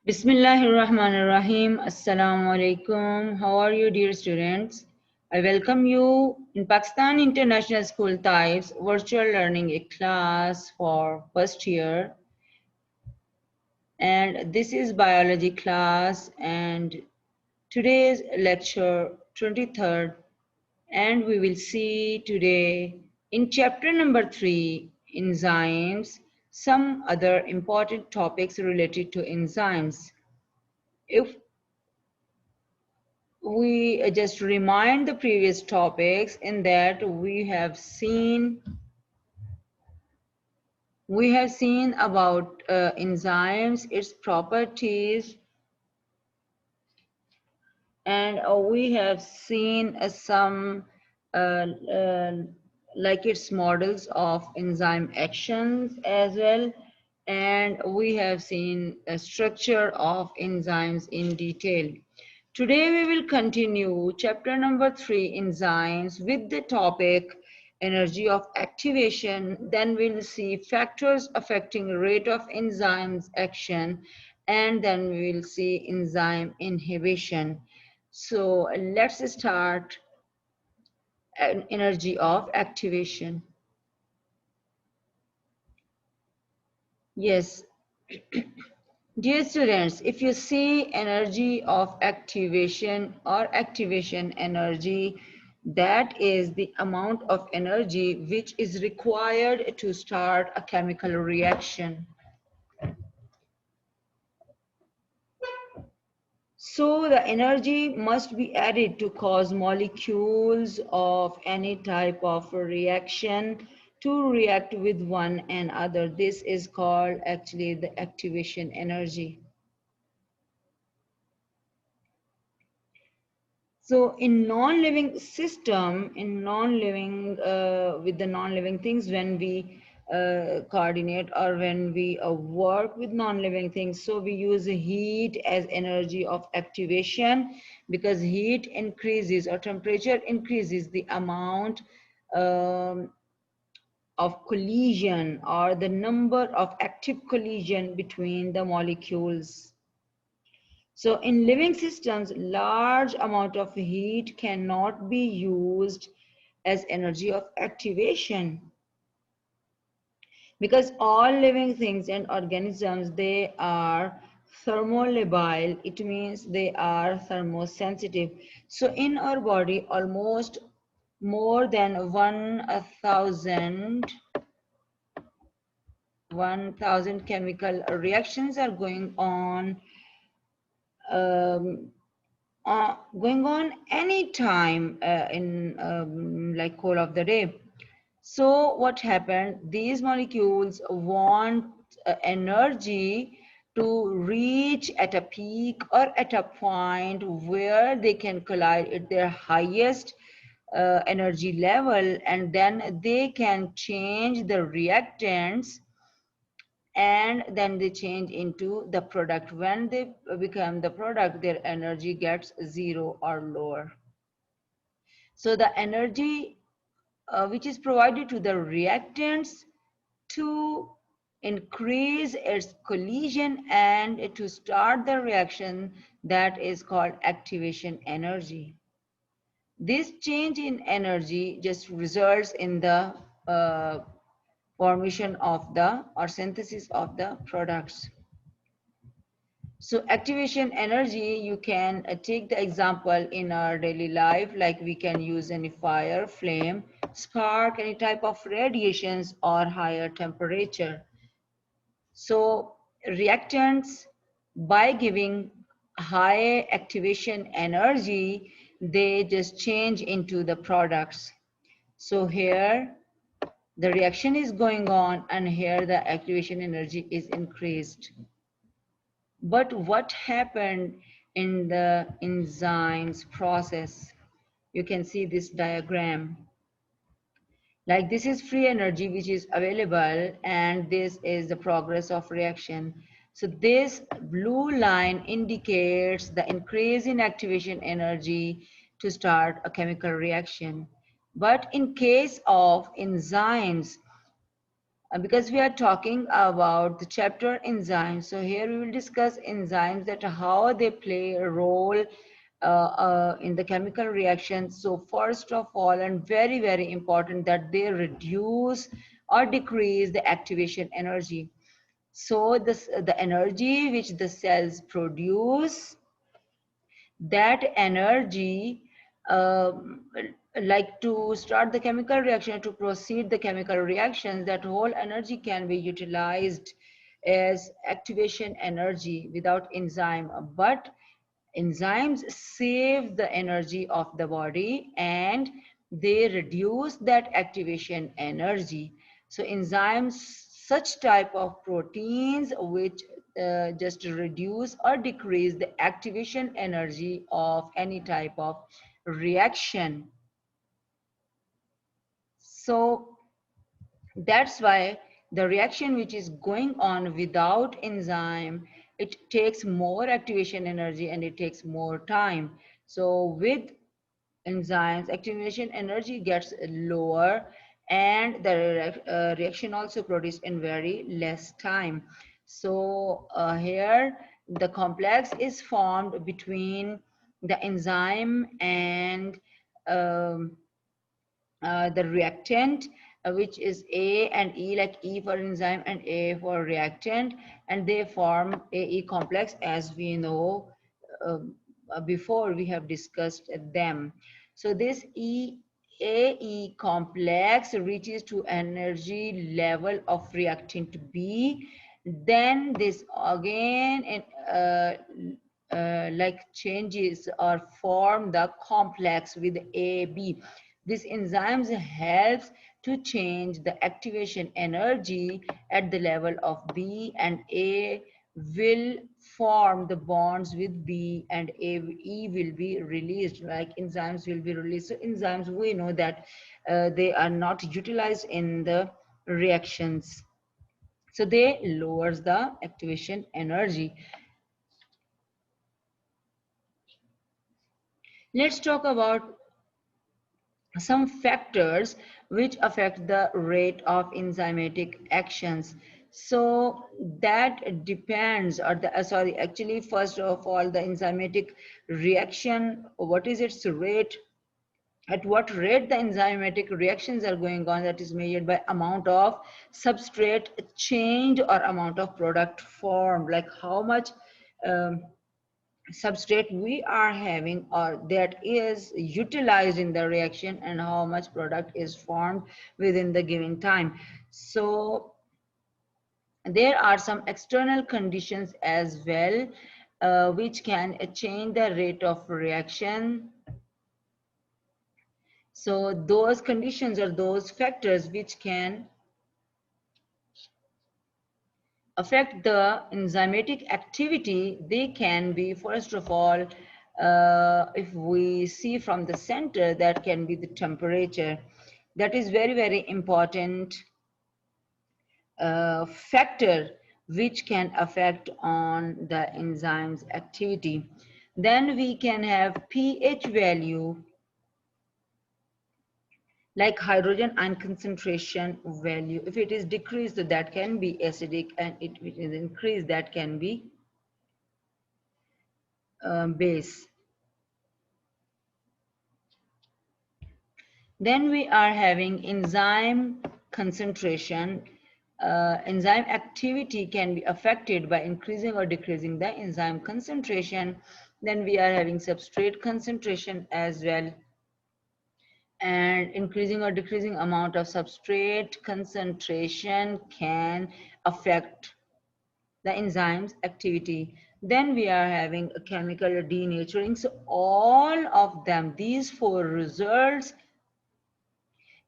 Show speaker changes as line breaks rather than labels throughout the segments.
Bismillahirrahmanirrahim. Assalamu alaikum. How are you, dear students? I welcome you in Pakistan International School Types virtual learning class for first year. And this is biology class and today's lecture 23rd. And we will see today in chapter number 3, enzymes, some other important topics related to enzymes. If we just remind the previous topics in that we have seen about enzymes, its properties, and we have seen some uh, uh, like its models of enzyme actions as well, and we have seen a structure of enzymes in detail. Today we will continue chapter number 3, enzymes, with the topic energy of activation. Then we'll see factors affecting rate of enzymes action, and then we will see enzyme inhibition. So let's start an energy of activation. Yes, dear students, if you see energy of activation or activation energy, that is the amount of energy which is required to start a chemical reaction. So the energy must be added to cause molecules of any type of reaction to react with one another. This is called actually the activation energy. So in non-living system, in non-living with the non-living things, when we coordinate or when we work with non-living things, so we use heat as energy of activation, because heat increases or temperature increases the amount um, of collision or the number of active collision between the molecules. So in living systems, large amount of heat cannot be used as energy of activation, because all living things and organisms, they are thermolabile. It means they are thermosensitive. So in our body, almost more than 1,000 chemical reactions are um, going on anytime in like whole of the day. So what happened? These molecules want energy to reach at a peak or at a point where they can collide at their highest energy level, and then they can change the reactants, and then they change into the product. When they become the product, their energy gets zero or lower. So the energy which is provided to the reactants to increase its collision and to start the reaction, that is called activation energy. This change in energy just results in the formation of the or synthesis of the products. So activation energy, you can take the example in our daily life, like we can use any fire, flame, spark, any type of radiations or higher temperature. So reactants, by giving high activation energy, they just change into the products. So here the reaction is going on, and here the activation energy is increased. But what happened in the enzymes process? You can see this diagram. Like this is free energy which is available, and this is the progress of reaction. So this blue line indicates the increase in activation energy to start a chemical reaction. But in case of enzymes, because we are talking about the chapter enzymes. So here we will discuss enzymes, that how they play a role in the chemical reaction. So first of all, and very, very important, that they reduce or decrease the activation energy. So the energy which the cells produce, that energy, like to start the chemical reaction, to proceed the chemical reactions, that whole energy can be utilized as activation energy without enzyme. But enzymes save the energy of the body and they reduce that activation energy. So enzymes, such type of proteins which just reduce or decrease the activation energy of any type of reaction. So that's why the reaction which is going on without enzyme, it takes more activation energy and it takes more time. So with enzymes, activation energy gets lower and the reaction also produced in very less time. So here the complex is formed between the enzyme and um, the reactant, which is A and E, like E for enzyme and A for reactant, and they form AE complex, as we know. Before we have discussed them. So this AE complex reaches to energy level of reactant B. Then this again like changes or form the complex with AB. This enzymes helps to change the activation energy at the level of B, and A will form the bonds with B and E will be released, like enzymes will be released. So enzymes, we know that they are not utilized in the reactions. So they lowers the activation energy. Let's talk about some factors which affect the rate of enzymatic actions. So that depends, or the sorry, actually first of all, the enzymatic reaction, what is its rate, at what rate the enzymatic reactions are going on, that is measured by amount of substrate change or amount of product formed, like how much substrate we are having or that is utilized in the reaction and how much product is formed within the given time. So there are some external conditions as well which can change the rate of reaction. So those conditions or those factors which can affect the enzymatic activity, they can be, first of all, if we see from the center, that can be the temperature. That is very, very important factor which can affect on the enzyme's activity. Then we can have pH value, like hydrogen ion concentration value. If it is decreased, that can be acidic, and if it is increased, that can be base. Then we are having enzyme concentration. Enzyme activity can be affected by increasing or decreasing the enzyme concentration. Then we are having substrate concentration as well, and increasing or decreasing amount of substrate concentration can affect the enzyme's activity. Then we are having a chemical denaturing. So all of them, these four results,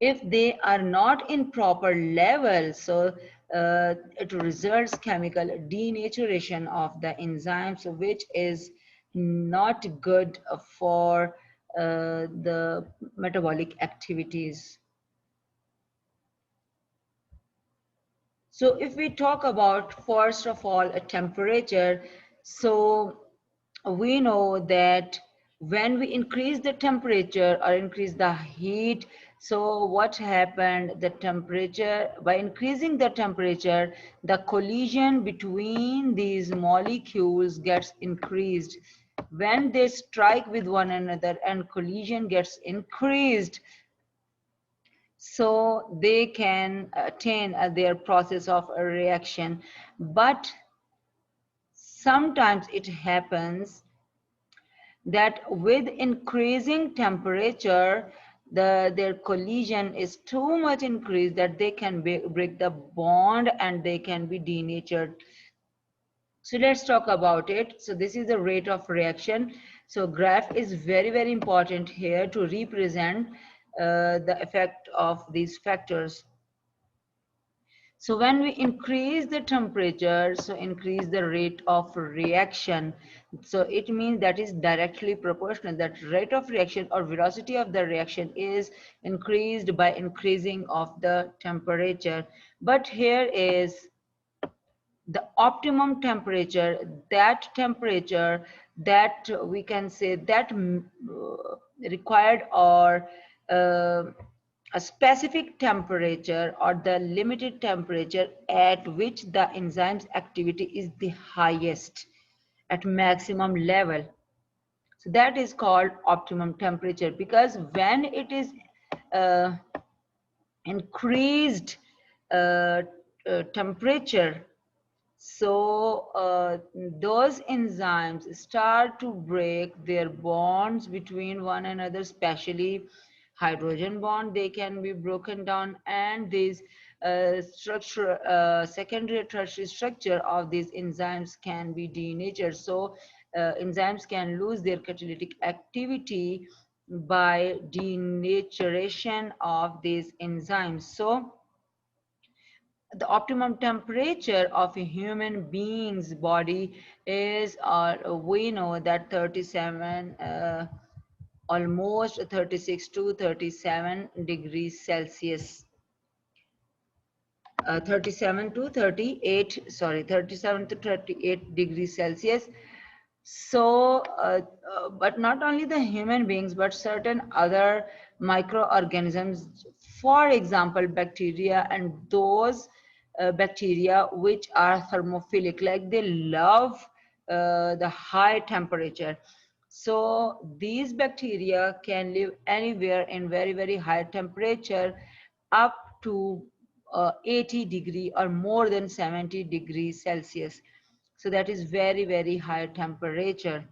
if they are not in proper level, so it results chemical denaturation of the enzymes, which is not good for the metabolic activities. So if we talk about, first of all, a temperature, so we know that when we increase the temperature or increase the heat, So what happened, the temperature, by increasing the temperature, the collision between these molecules gets increased. When they strike with one another and collision gets increased, so they can attain their process of a reaction. But sometimes it happens that with increasing temperature, their collision is too much increased that they can break the bond and they can be denatured. So let's talk about it. So this is the rate of reaction. So graph is very, very important here to represent the effect of these factors. So when we increase the temperature, so increase the rate of reaction. So it means that is directly proportional. That rate of reaction or velocity of the reaction is increased by increasing of the temperature. But here is the optimum temperature, that temperature that we can say that required, or uh, a specific temperature or the limited temperature at which the enzyme's activity is the highest at maximum level. So that is called optimum temperature, because when it is uh, increased temperature, so those enzymes start to break their bonds between one another, especially hydrogen bond. They can be broken down, and these secondary tertiary structure of these enzymes can be denatured. So enzymes can lose their catalytic activity by denaturation of these enzymes. So the optimum temperature of a human being's body is, we know that 37, almost 36 to 37 degrees Celsius. 37 to 38, sorry, 37 to 38 degrees Celsius. So, but not only the human beings, but certain other microorganisms, for example, bacteria, and those bacteria which are thermophilic, like they love the high temperature. So these bacteria can live anywhere in very, very high temperature, up to 80 degree or more than 70 degrees Celsius. So that is very, very high temperature.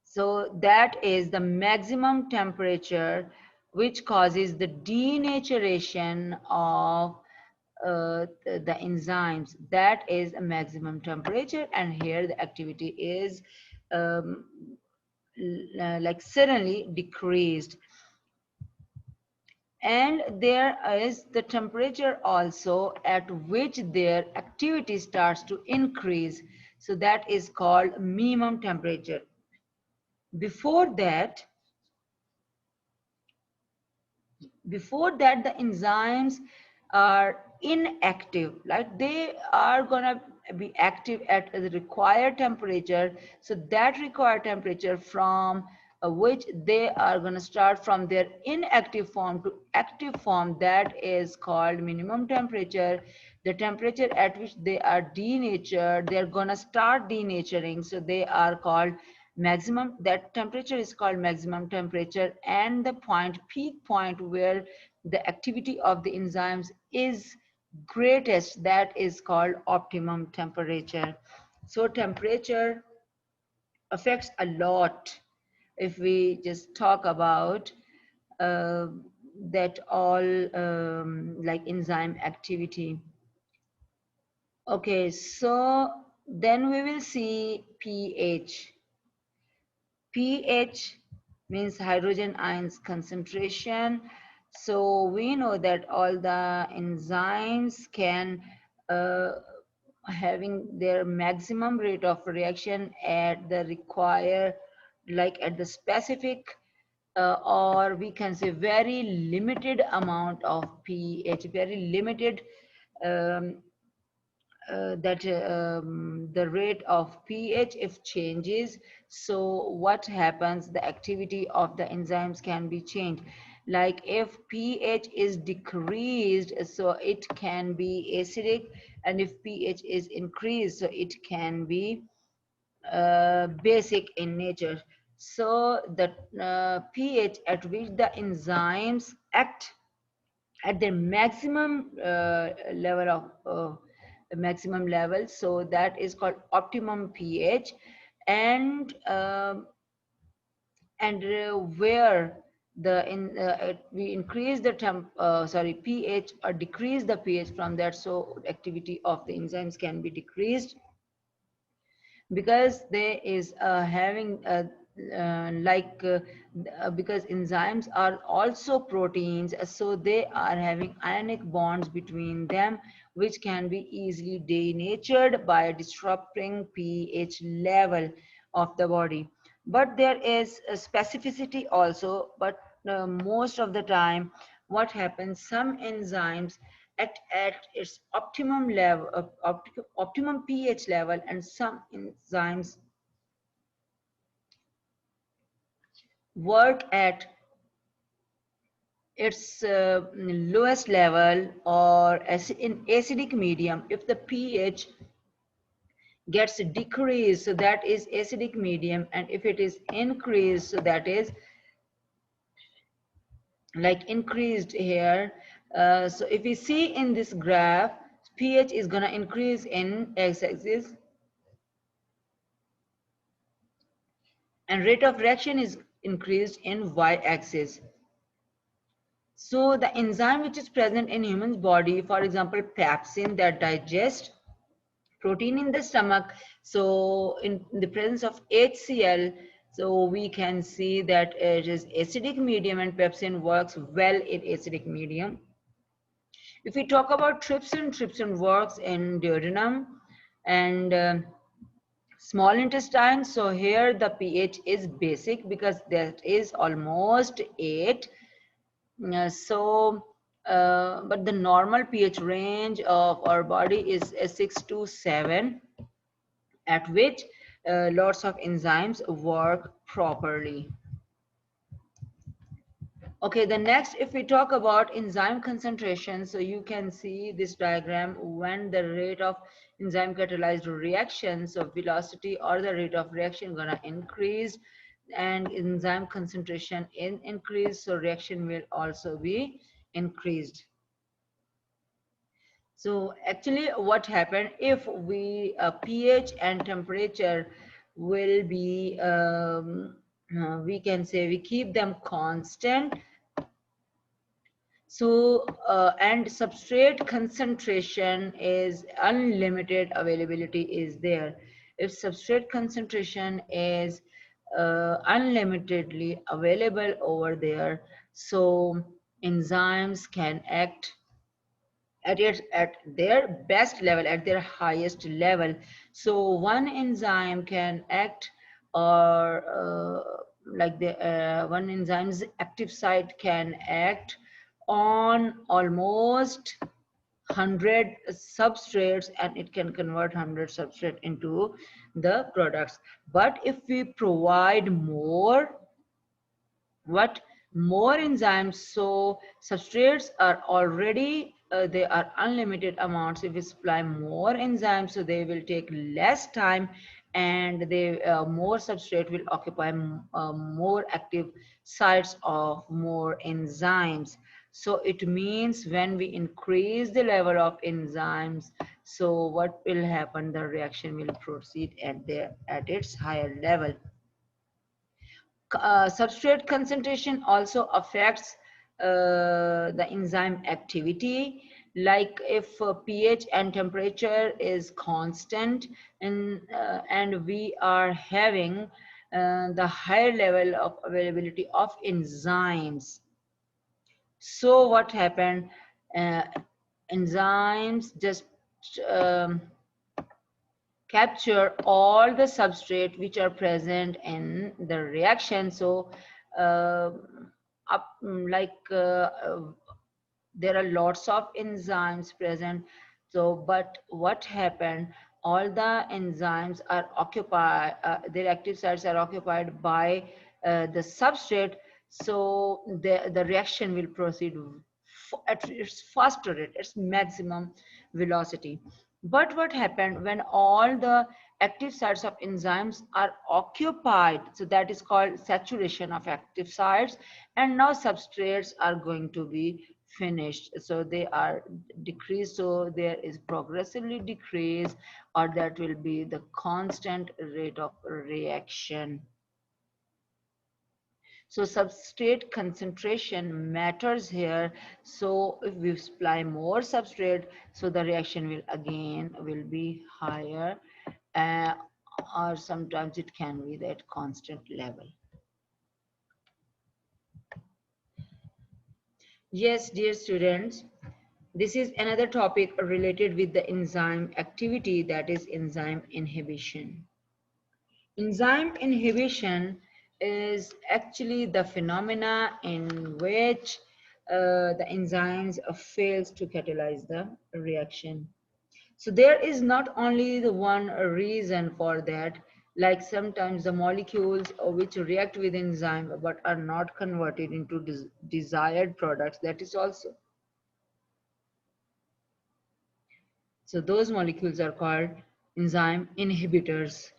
So that is the maximum temperature which causes the denaturation of the enzymes. That is a maximum temperature, and here the activity is um, like suddenly decreased. And there is the temperature also at which their activity starts to increase. So that is called minimum temperature. Before that, the enzymes are inactive, like they are gonna be active at the required temperature. So that required temperature from which they are going to start from their inactive form to active form, that is called minimum temperature. The temperature at which they are denatured, they're going to start denaturing, so they are called maximum. That temperature is called maximum temperature. And the point, peak point, where the activity of the enzymes is greatest, that is called optimum temperature. So temperature affects a lot. If we just talk about uh, that all like enzyme activity. Okay, so then we will see pH. pH means hydrogen ions concentration. So we know that all the enzymes can having their maximum rate of reaction at the required, like at the specific, or we can say very limited amount of pH, very limited, um, that the rate of pH if changes. So what happens, the activity of the enzymes can be changed. Like if pH is decreased, so it can be acidic, and if pH is increased, so it can be basic in nature. So the pH at which the enzymes act at their maximum level of maximum level, so that is called optimum pH. And where we increase the pH or decrease the pH from that, so activity of the enzymes can be decreased, because there is having because enzymes are also proteins, so they are having ionic bonds between them, which can be easily denatured by disrupting pH level of the body. But there is a specificity also, but most of the time what happens, some enzymes at its optimum level, optimum pH level, and some enzymes work at its lowest level, or in acidic medium. If the pH gets decreased, so that is acidic medium, and if it is increased, so that is like increased here. So if we see in this graph, pH is going to increase in x-axis, and rate of reaction is increased in y-axis. So the enzyme which is present in human's body, for example, pepsin, that digests protein in the stomach. So in the presence of HCl, so we can see that it is acidic medium, and pepsin works well in acidic medium. If we talk about trypsin, trypsin works in duodenum and small intestine. So here the pH is basic because that is almost 8. But the normal pH range of our body is 6 to 7, at which lots of enzymes work properly. Okay, the next, if we talk about enzyme concentration, so you can see this diagram when the rate of enzyme catalyzed reaction, so velocity or the rate of reaction gonna increase, and enzyme concentration increase, so reaction will also be increased. So actually what happened, if we pH and temperature will be we can say we keep them constant. So, and substrate concentration is unlimited, availability is there. If substrate concentration is unlimitedly available over there, so enzymes can act at their best level, at their highest level. So one enzyme can act, or one enzyme's active site can act on almost 100 substrates, and it can convert 100 substrate into the products. But if we provide more enzymes, so substrates are already they are unlimited amounts. If we supply more enzymes, so they will take less time, and they more substrate will occupy more active sites of more enzymes. So it means when we increase the level of enzymes, so what will happen, the reaction will proceed at its higher level. Substrate concentration also affects the enzyme activity. Like if pH and temperature is constant, and we are having the higher level of availability of enzymes. So what happened? Uh, Enzymes just um, capture all the substrate which are present in the reaction. So uh, there are lots of enzymes present. So but what happened, all the enzymes are occupied, their active sites are occupied by the substrate. So the reaction will proceed at its faster rate, its maximum velocity. But what happened when all the active sites of enzymes are occupied? So that is called saturation of active sites, and now substrates are going to be finished. So they are decreased. So there is progressively decrease, or that will be the constant rate of reaction. So substrate concentration matters here. So if we supply more substrate, so the reaction will be higher, uh, or sometimes it can be that constant level. Yes, dear students, this is another topic related with the enzyme activity, that is enzyme inhibition. Enzyme inhibition is actually the phenomena in which the enzymes fails to catalyze the reaction. So there is not only the one reason for that, like sometimes the molecules which react with enzyme but are not converted into desired products, that is also. So those molecules are called enzyme inhibitors.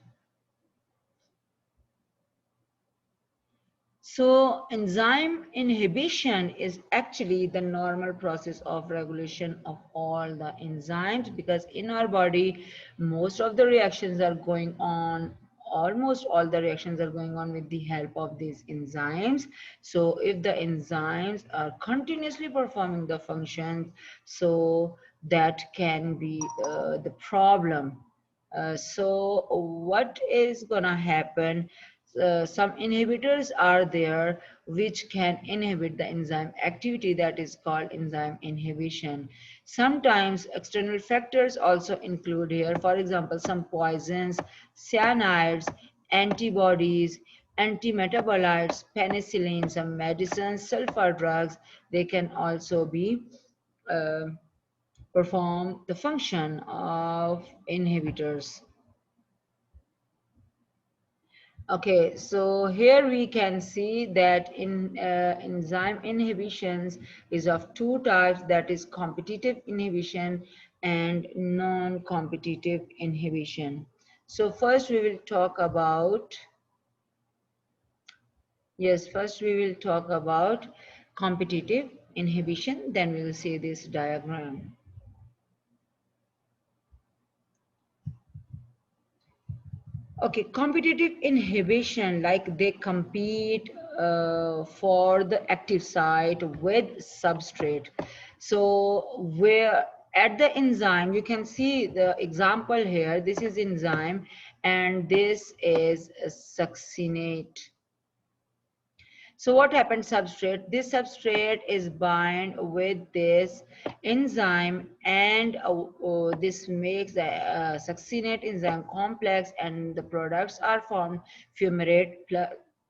So enzyme inhibition is actually the normal process of regulation of all the enzymes, because in our body, most of the reactions are going on, almost all the reactions are going on with the help of these enzymes. So if the enzymes are continuously performing the functions, so that can be the problem. So what is gonna happen? Some inhibitors are there which can inhibit the enzyme activity, that is called enzyme inhibition. Sometimes external factors also include here, for example, some poisons, cyanides, antibodies, antimetabolites, penicillin, some medicines, sulfur drugs. They can also be uh, perform the function of inhibitors. Okay, so here we can see that in enzyme inhibitions is of two types, that is competitive inhibition and non-competitive inhibition. So first we will talk about, yes, first we will talk about competitive inhibition, then we will see this diagram. Okay, competitive inhibition, like they compete for the active site with substrate. So where at the enzyme, you can see the example here, this is enzyme and this is a succinate. So what happens substrate? This substrate is bind with this enzyme, and this makes the succinate enzyme complex, and the products are formed. Fumarate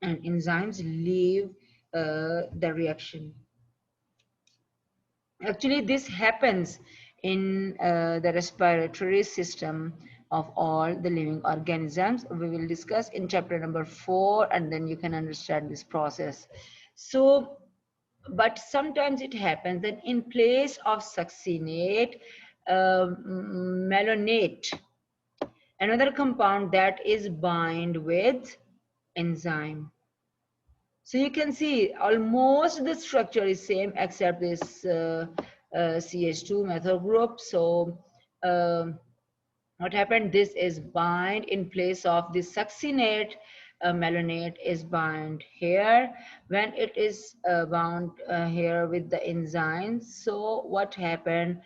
and enzymes leave the reaction. Actually, this happens in the respiratory system of all the living organisms. We will discuss in chapter number 4, and then you can understand this process. So, but sometimes it happens that in place of succinate, malonate, another compound that is bind with enzyme. So you can see almost the structure is same except this CH2 methyl group. So what happened? This is bind in place of the succinate. Malonate is bind here. When it is bound here with the enzymes, so what happened?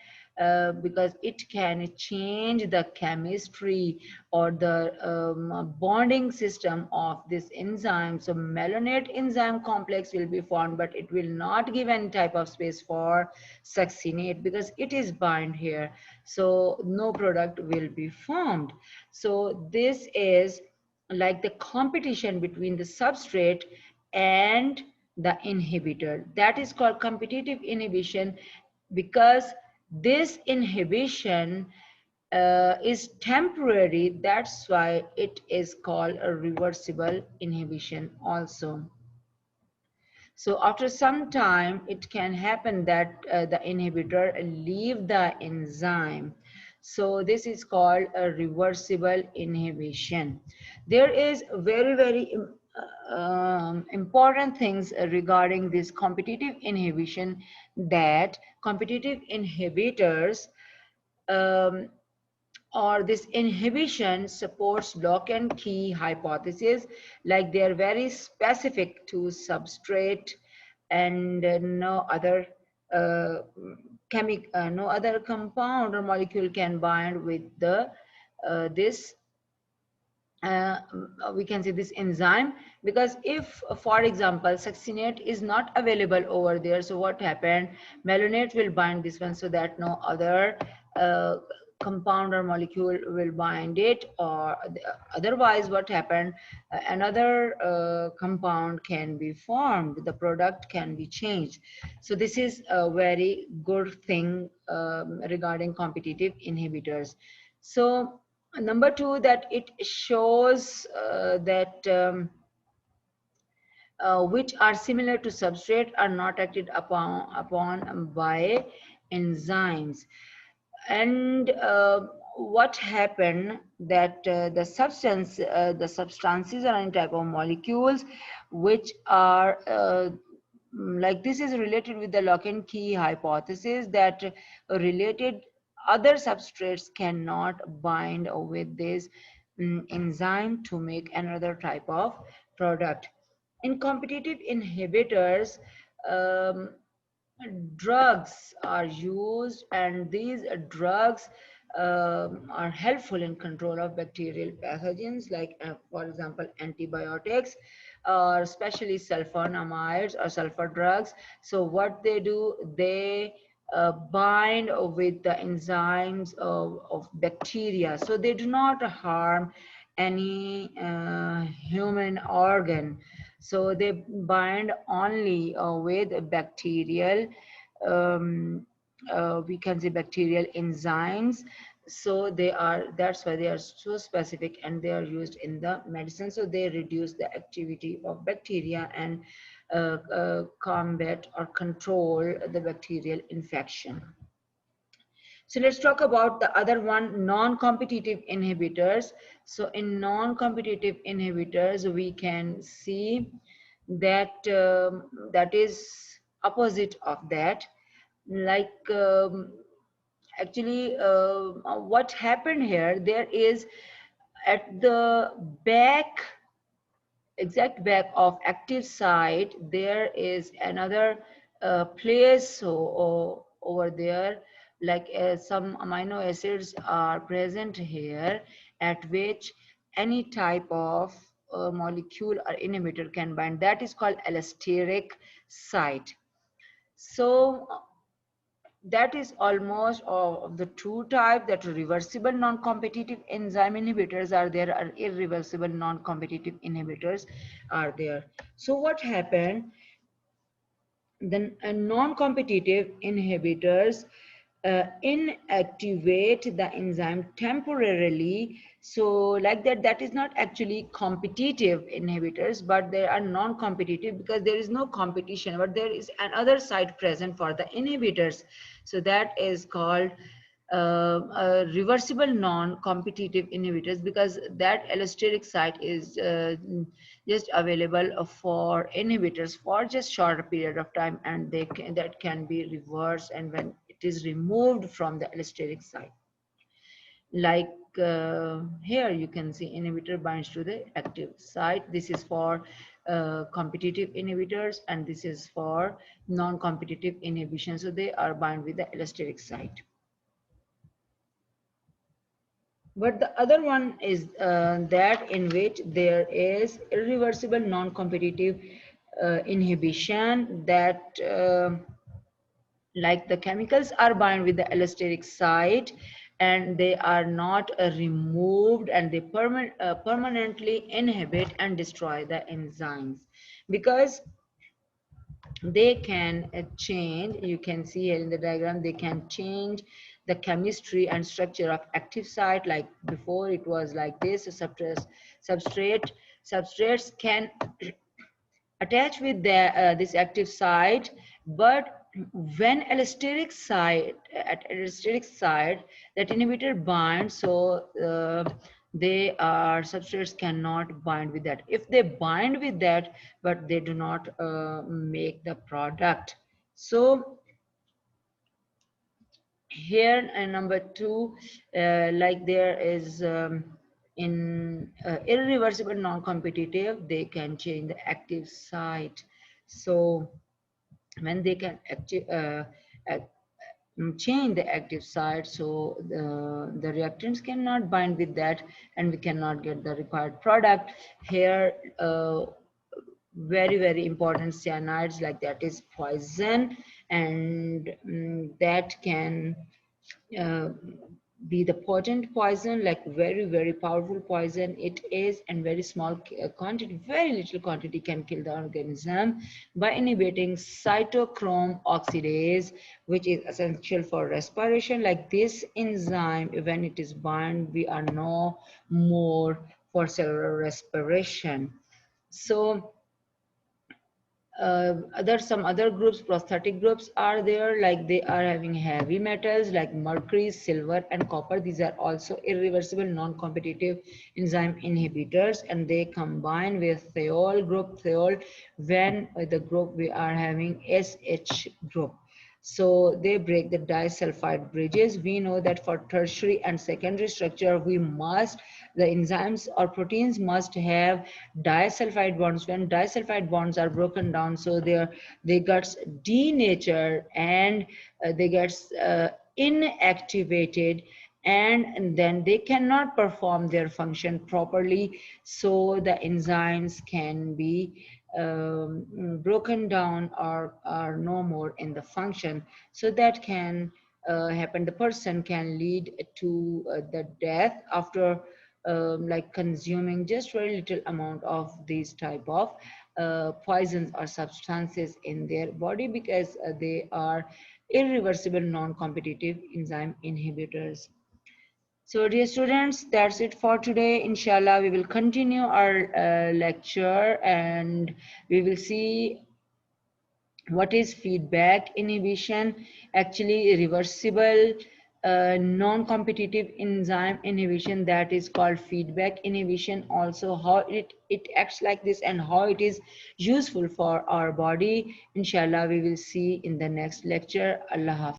Because it can change the chemistry or the bonding system of this enzyme. So malonate enzyme complex will be formed, but it will not give any type of space for succinate because it is bind here. So no product will be formed. So this is like the competition between the substrate and the inhibitor. That is called competitive inhibition, because this inhibition is temporary. That's why it is called a reversible inhibition also. So after some time, it can happen that the inhibitor leave the enzyme. So this is called a reversible inhibition. There is very important things regarding this competitive inhibition, that competitive inhibitors um, or this inhibition supports lock and key hypothesis, like they are very specific to substrate, and uh, no other compound or molecule can bind with the this uh, we can say this enzyme. Because if for example succinate is not available over there, so what happened, malonate will bind this one, so that no other uh, compound or molecule will bind it, or otherwise what happened, another compound can be formed, the product can be changed. So this is a very good thing regarding competitive inhibitors. So number two, that it shows that which are similar to substrate are not acted upon by enzymes. And what happened, that the substances are any type of molecules which are like this is related with the lock and key hypothesis, that related other substrates cannot bind with this enzyme to make another type of product. In competitive inhibitors, um, drugs are used, and these drugs are helpful in control of bacterial pathogens, like for example antibiotics, or especially sulfonamides or sulfur drugs. So what they do, they bind with the enzymes of bacteria, so they do not harm any human organ. So they bind only with bacterial, um, we can say bacterial enzymes. So they are, that's why they are so specific, and they are used in the medicine. So they reduce the activity of bacteria and combat or control the bacterial infection. So let's talk about the other one, non-competitive inhibitors. So in non-competitive inhibitors, we can see that that is opposite of that. Like actually, what happened here? There is at the back, exact back of active site, there is another place, so over there, like some amino acids are present here, at which any type of molecule or inhibitor can bind. That is called allosteric site. So that is almost of the two type, that reversible non-competitive enzyme inhibitors are there, or irreversible non-competitive inhibitors are there. So what happened, then non-competitive inhibitors inactivate the enzyme temporarily. So like that, that is not actually competitive inhibitors, but they are non-competitive because there is no competition, but there is another site present for the inhibitors. So that is called reversible non-competitive inhibitors, because that allosteric site is just available for inhibitors for just shorter period of time, and that can be reversed and when it is removed from the allosteric site. Like here you can see inhibitor binds to the active site. This is for competitive inhibitors, and this is for non-competitive inhibition. So they are bind with the allosteric site. But the other one is that in which there is irreversible non-competitive inhibition, that like the chemicals are bound with the allosteric site, and they are not removed, and they permanently inhibit and destroy the enzymes, because they can change. You can see here in the diagram, they can change the chemistry and structure of active site. Like before it was like this, substrates can attach with this active site, but when allosteric site that inhibitor binds, so they are substrates cannot bind with that. If they bind with that, but they do not make the product. So here number two, like there is in irreversible non-competitive, they can change the active site. So when they can change the active site, so the reactants cannot bind with that, and we cannot get the required product. Here very important cyanides, like that is poison, and that can uh, be the potent poison, like very powerful poison it is, and very small quantity, very little quantity can kill the organism by inhibiting cytochrome oxidase, which is essential for respiration. Like this enzyme, when it is bound, we are no more for cellular respiration. So some other groups, prosthetic groups are there, like they are having heavy metals like mercury, silver, and copper. These are also irreversible non-competitive enzyme inhibitors, and they combine with thiol group, thiol, when the group we are having SH group. So they break the disulfide bridges. We know that for tertiary and secondary structure, the enzymes or proteins must have disulfide bonds. When disulfide bonds are broken down, so they get denatured, and they get inactivated, and then they cannot perform their function properly. So the enzymes can be broken down or are no more in the function. So that can happen. The person can lead to the death after like consuming just very little amount of these type of poisons or substances in their body, because they are irreversible non-competitive enzyme inhibitors. So dear students, that's it for today. Inshallah, we will continue our lecture, and we will see what is feedback inhibition, actually reversible non-competitive enzyme inhibition, that is called feedback inhibition. Also how it acts like this, and how it is useful for our body. Inshallah, we will see in the next lecture. Allah Hafiz.